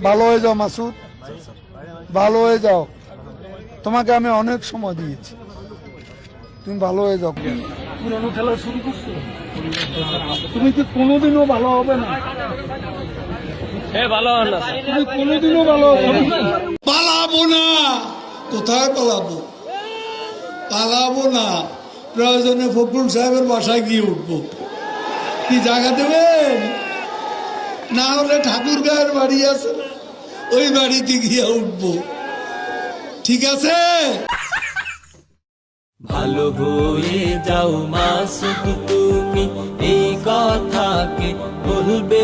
ভালো হয়ে যাও মাসুদ, ভালো হয়ে যাও। তোমাকে আমি অনেক সময় দিয়েছি, তুমি ভালো হয়ে যাও। পুরনো খেলা শুরু করছো, তুমি কি কোনোদিনও ভালো হবে না? ভালো হলো তুমি কোনোদিনও ভালো হবে না। পালাবো না, কোথায় পালাবো? পালাবো না, প্রয়োজনে ফখরুল সাহেবের বাসায় গিয়ে উঠবো। কি জায়গা দেবেন? না হলে ঠাকুর গায়ের বাড়ি আছে, ওই বাড়িতে গিয়ে উঠবো। ঠিক আছে? ভালো হয়ে যাও মাসুদ, তুমি এই কথাকে বলবে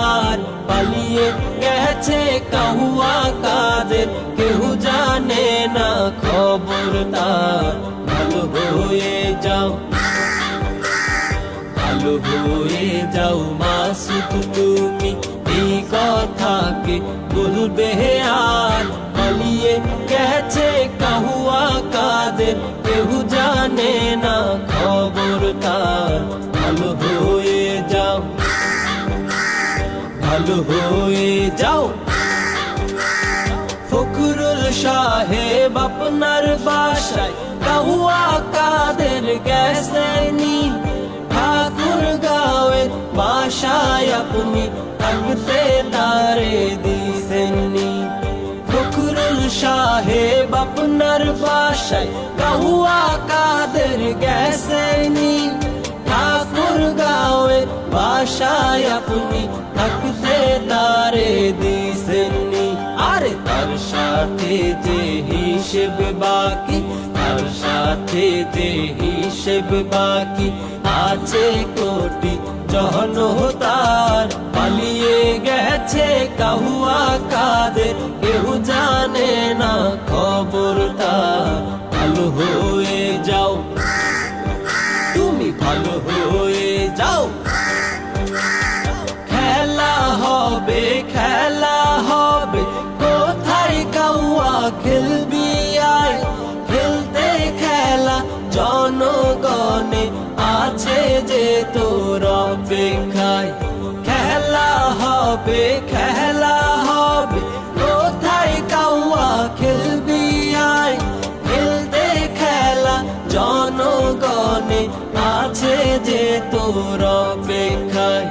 আর? পালিয়ে গেছে কাহুয়া কাদের, কেউ জানে না খবর তার। ভালো হয়ে যাও, ভালো হয়ে যাও মাসুদ, তুমি এই কথাকে বলবে আর? পালিয়ে গেছে কাহুয়া কাদের, কেউ জানে না খবর তার। ভালো হয়ে যাও, ভালো হয়ে যাও। ফখরুল সাহেব আপনার বাসায় কাহুয়া কাদের গেছেনি, ঠাকুর গাঁয়ের বাসায় আপনি থাকতে তারে দিছেননি। ফখরুল সাহেব আপনার বাসায় কাহুয়া কাদের গেছেনি, ঠাকুর গাঁয়ের বাসায় আপনি থাকতে তারে দিছেননি। আরে তার সাথে যে হিসেব বাকি, তার সাথে যে হিসেব বাকি আছে কোটি জনতার। পালিয়ে গেছে কাহুয়া কাদের, কেউ জানে না খবর তার। ভালো হয়ে যাও, তুমি ভালো হয়ে যাও। খেলা হবে, খেলা হবে, কোথায় কাহুয়া খেলবি আয়? খেলতে খেলা জনগণে আছে যে তোর অপেক্ষায়। খেলা হবে, খেলা হবে, কোথায় কাহুয়া খেলবি আয়? খেলতে খেলা জনগণে আছে যে তোর অপেক্ষায়।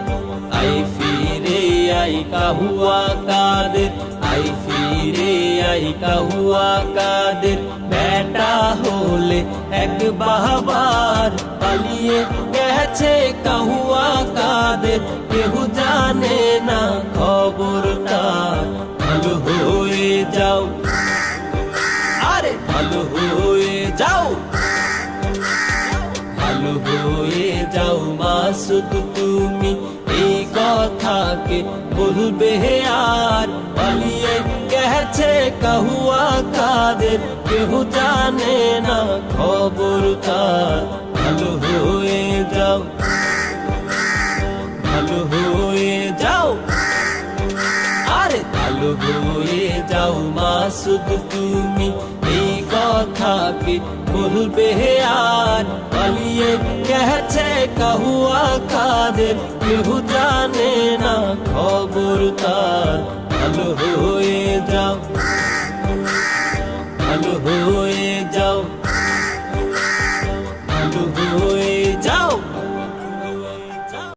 আই ফিরে আই কাহুয়া কাদের, আই ফিরে আই কাহুয়া কাদের। বেটা হলে এক বাবার, পালিয়ে গেছে কাহুয়া কাদের, কেউ জানে না খবর তার। ভালো হয়ে যাও, আরে ভালো হয়ে যাও, ভালো হয়ে যাও মাসুদ, তুমি এই কথাকে বলবে আর? পালিয়ে গেছে কাহুয়া কাদের, কেউ জানে না খবর তার। ভালো হয়ে যাও, ভালো হয়ে যাও, আরে ভালো হয়ে যাও মাসুদ, তুমি এই কথাকে বলবে আর? পালিয়ে গেছে কাহুয়া কাদের, কেউ জানে না খবর তার। ভালো হয়ে যাও, ভালো হয়ে